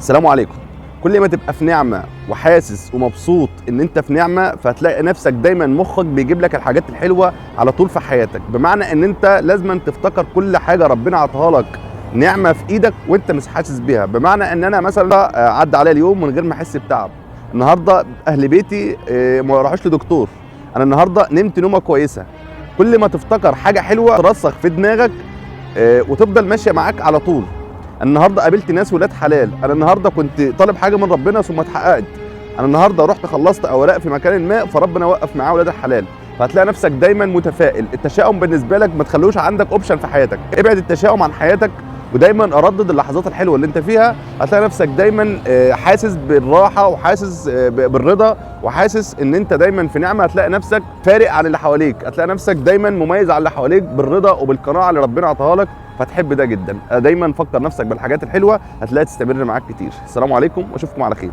السلام عليكم. كل ما تبقى في نعمة وحاسس ومبسوط ان انت في نعمة، فهتلاقي نفسك دايما مخك بيجيب لك الحاجات الحلوة على طول في حياتك، بمعنى ان انت لازم تفتكر كل حاجة ربنا عطاها لك نعمة في ايدك وانت مش حاسس بيها. بمعنى ان انا مثلا عدى عليا اليوم من غير ما احس بتعب. النهارده اهل بيتي ما راحوش لدكتور. انا النهارده نمت نومة كويسة. كل ما تفتكر حاجة حلوة ترسخ في دماغك وتفضل ماشية معاك على طول. النهارده قابلت ناس ولاد حلال. انا النهارده كنت طالب حاجه من ربنا ثم اتحققت. انا النهارده رحت خلصت اوراق في مكان ما، فربنا وقف معاه ولاد الحلال. فهتلاقي نفسك دايما متفائل. التشاؤم بالنسبه لك ما تخلوش عندك اوبشن في حياتك، ابعد التشاؤم عن حياتك ودايما اردد اللحظات الحلوه اللي انت فيها. هتلاقي نفسك دايما حاسس بالراحه وحاسس بالرضا وحاسس ان انت دايما في نعمه. هتلاقي نفسك فارق عن اللي حواليك، هتلاقي نفسك دايما مميز عن اللي حواليك بالرضا وبالقناعه اللي ربنا عطاها لك. فتحب ده جدا. دايما فكر نفسك بالحاجات الحلوه، هتلاقي تستمر معاك كتير. السلام عليكم واشوفكم على خير.